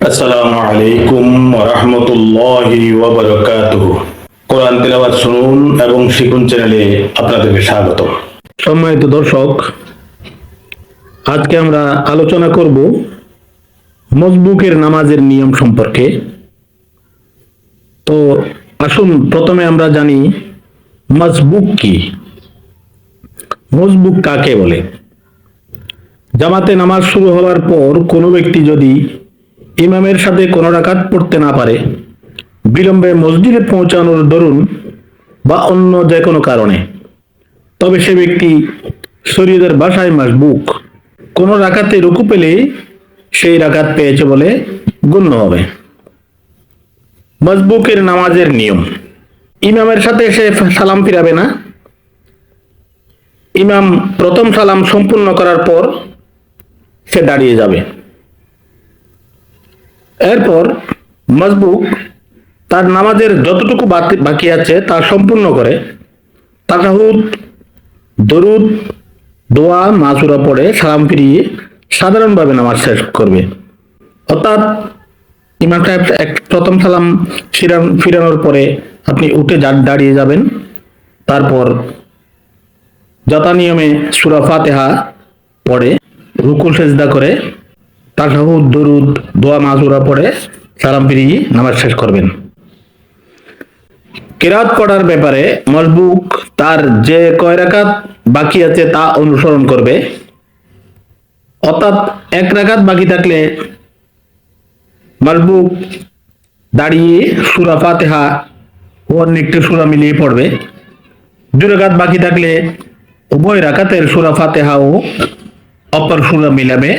আসসালামু আলাইকুম ওয়া রাহমাতুল্লাহি ওয়া বারাকাতুহু। কোরআন তেলাওয়াত শুনুন এবং শিখুন চ্যানেলে আপনাদেরকে স্বাগত। সম্মানিত দর্শক, আজকে আমরা আলোচনা করব মসবুকের নামাজের নিয়ম সম্পর্কে। তো আসুন প্রথমে আমরা জানি মসবুক কি। মসবুক কাকে বলে? জামাতে নামাজ শুরু হওয়ার পর কোনো ব্যক্তি যদি ইমামের সাথে কোনো রাকাত পড়তে না পারে, বিলম্বে মসজিদে পৌঁছানোর দরুন বা অন্য যে কোনো কারণে, তবে সে ব্যক্তি শরীয়তের ভাষায় মসবুক। কোনো রাকাতে রুকু পেলে সেই রাকাত পেয়েছে বলে গণ্য হবে। মসবুকের নামাজের নিয়ম: ইমামের সাথে সে সালাম ফিরাবে না। ইমাম প্রথম সালাম সম্পূর্ণ করার পর সে দাঁড়িয়ে যাবে। এরপর মসবুক তার নামাজের যতটুকু বাকি আছে তা সম্পূর্ণ করে তাশাহুদ, দরুদ, দোয়া, মাসুরা পড়ে সালাম ফিরিয়ে সাধারণভাবে নামাজ শেষ করবে। অর্থাৎ ইমাম সাহেব প্রথম সালাম ফিরানোর পরে আপনি উঠে দাঁড়িয়ে যাবেন। তারপর যথা নিয়মে সূরা ফাতিহা পড়ে রুকু সেজদা করে তাশাহুদ, দরুদ, দোয়া, মাসুরা পড়ে সালাম ফিরিয়ে নামাজ শেষ করবেন। কিরাত পড়ার ব্যাপারে মসবুক তার যে কয় রাকাত বাকি আছে তা অনুসরণ করবে। অর্থাৎ এক রাকাত বাকি থাকলে মসবুক দাঁড়িয়ে সূরা ফাতিহা ও অন্য একটি সূরা মিলিয়ে পড়বে। দুই রাকাত বাকি থাকলে উভয় রাকাতের সূরা ফাতিহা ও অপর সূরা মিলাবে।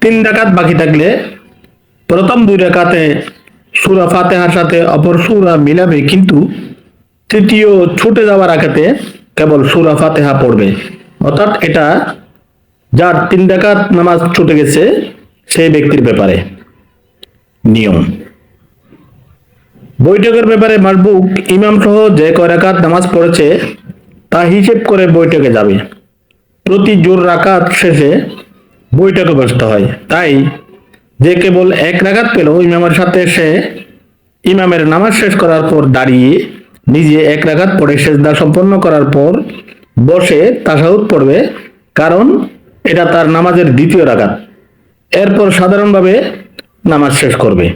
তিন রাকাত বাকি থাকলে প্রথম দুই রাকাতে সূরা ফাতিহার সাথে অপর সূরা মিলাবে, কিন্তু তৃতীয় ছুটে যাওয়া রাকাতে কেবল সূরা ফাতিহা পড়বে। অর্থাৎ এটা যার তিন রাকাত নামাজ ছুটে গেছে সেই ব্যক্তির ব্যাপারে নিয়ম। বৈঠকের ব্যাপারে মসবুক ইমাম সহ যে কয় রাকাত নামাজ পড়েছে তা হিসেব করে বৈঠকে যাবে। প্রতি জোর রাকাত শেষে বৈঠকে বসতে হয়। তাই যে কেবল এক রাকাত পেল, ইমামের সাথে সে ইমামের নামাজ শেষ করার পর দাঁড়িয়ে নিজে এক রাকাত পড়ে সেজদা সম্পন্ন করার পর বসে তাশাহুদ পড়বে, কারণ এটা তার নামাজের দ্বিতীয় রাকাত। এরপর সাধারণভাবে নামাজ শেষ করবে।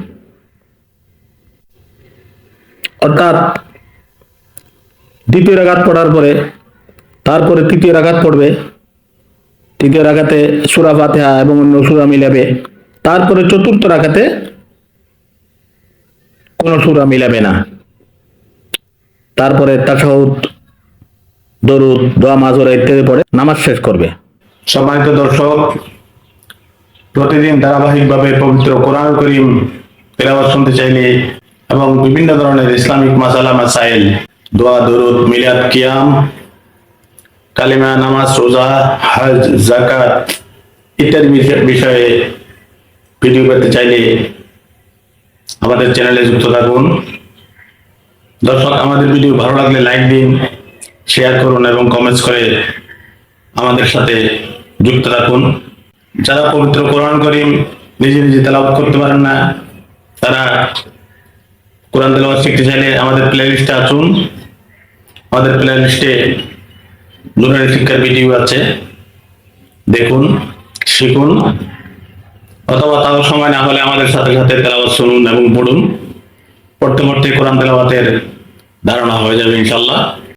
অর্থাৎ দ্বিতীয় রাকাত পড়ার পরে তারপরে তৃতীয় রাকাত পড়বে। তৃতীয় রাকাতে সূরা ফাতিহা এবং অন্য সূরা মিলাবে। তারপরে চতুর্থ রাকাতে কোনো সূরা মিলাবে না। তারপরে তাশাহুদ, দরুদ, দোয়া, মাসুরা ইত্যাদি পড়ে নামাজ শেষ করবে। সম্মানিত দর্শক, প্রতিদিন ধারাবাহিকভাবে পবিত্র কোরআন কারীম তেলাওয়াত শুনতে চাইলে এবং বিভিন্ন ধরনের ইসলামিক মাসালা মাসাইল, দোয়া, দরুদ, মিলাদ, কিয়াম, কালিমা, নামাজ, রোজা, হজ, যাকাত ইত্যাদি বিষয়ে ভিডিও পেতে চাইলে আমাদের চ্যানেলে যুক্ত থাকুন। দর্শক, আমাদের ভিডিও ভালো লাগলে লাইক দিন, শেয়ার করুন এবং কমেন্টস করে আমাদের সাথে যুক্ত থাকুন। যারা পবিত্র কোরআন কারীম নিজে নিজে তেলাওয়াত করতে পারেন না, তারা কোরআন তেলাওয়াত শিখতে চাইলে আমাদের প্লে লিস্টে আসুন। আমাদের প্লে লিস্টে নুরানি শিক্ষার ভিডিও আছে, দেখুন, শিখুন, অথবা তাও সময় না হলে আমাদের সাথে সাথে তেলাওয়াত শুনুন এবং পড়ুন। পড়তে পড়তে কোরআন তেলাওয়াতের ধারণা হয়ে যাবে ইনশাল্লাহ।